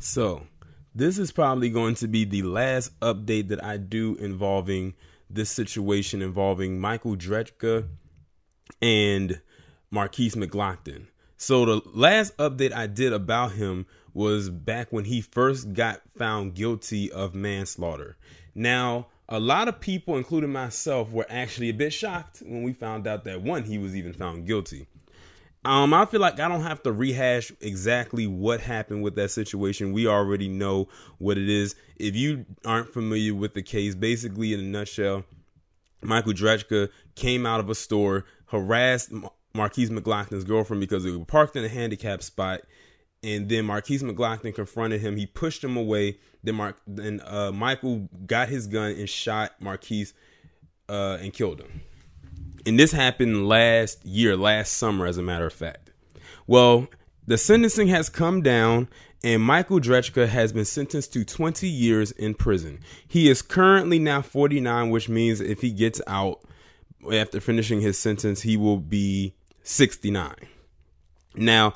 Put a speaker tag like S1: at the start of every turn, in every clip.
S1: So, this is probably going to be the last update that I do involving this situation involving Michael Drejka and Markeis McGlockton. So the last update I did about him was back when he first got found guilty of manslaughter. Now, a lot of people, including myself, were actually a bit shocked when we found out that he was even found guilty. I feel like I don't have to rehash exactly what happened with that situation. We already know what it is. If you aren't familiar with the case, basically in a nutshell, Michael Drejka came out of a store, harassed Markeis McGlockton's girlfriend because they were parked in a handicapped spot. And then Markeis McGlockton confronted him. He pushed him away. Then Michael got his gun and shot Markeis and killed him. And this happened last summer, as a matter of fact. Well, the sentencing has come down, and Michael Drejka has been sentenced to 20 years in prison. He is currently now 49, which means if he gets out after finishing his sentence, he will be 69. Now,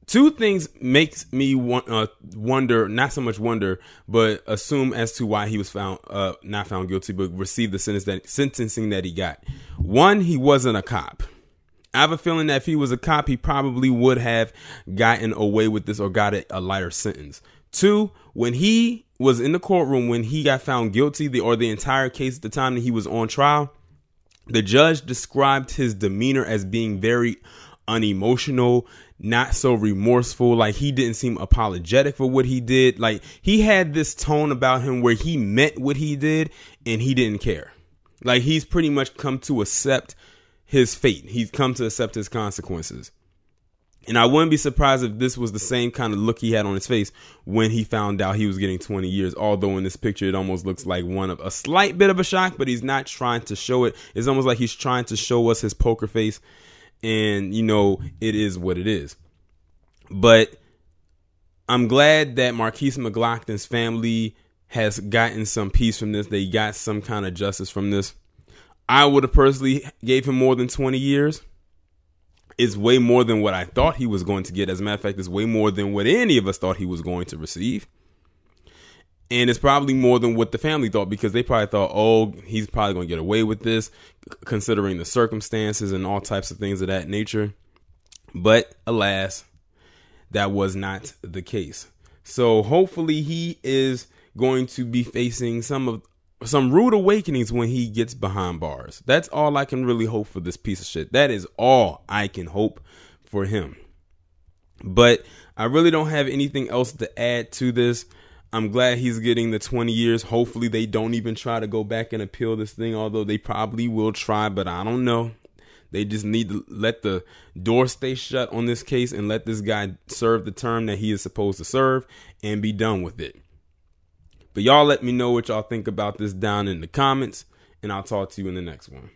S1: two things makes me wonder, not so much wonder, but assume as to why he was not found guilty, but received the sentencing that he got. One, he wasn't a cop. I have a feeling that if he was a cop, he probably would have gotten away with this or got a lighter sentence. Two, when he was in the courtroom, when he got found guilty, the entire case at the time that he was on trial, the judge described his demeanor as being very unemotional, not so remorseful. Like, he didn't seem apologetic for what he did. Like, he had this tone about him where he meant what he did and he didn't care. Like, he's pretty much come to accept his fate. He's come to accept his consequences. And I wouldn't be surprised if this was the same kind of look he had on his face when he found out he was getting 20 years. Although in this picture, it almost looks like one of a slight bit of a shock, but he's not trying to show it. It's almost like he's trying to show us his poker face. And, you know, it is what it is. But I'm glad that Markeis McGlockton's family has gotten some peace from this. They got some kind of justice from this. I would have personally gave him more than 20 years. It's way more than what I thought he was going to get. As a matter of fact, it's way more than what any of us thought he was going to receive. And it's probably more than what the family thought, because they probably thought, oh, he's probably going to get away with this, considering the circumstances and all types of things of that nature. But alas, that was not the case. So hopefully he is going to be facing some rude awakenings when he gets behind bars. That's all I can really hope for this piece of shit. That is all I can hope for him. But I really don't have anything else to add to this. I'm glad he's getting the 20 years. Hopefully they don't even try to go back and appeal this thing, although they probably will try, but I don't know. They just need to let the door stay shut on this case and let this guy serve the term that he is supposed to serve and be done with it. But y'all let me know what y'all think about this down in the comments, and I'll talk to you in the next one.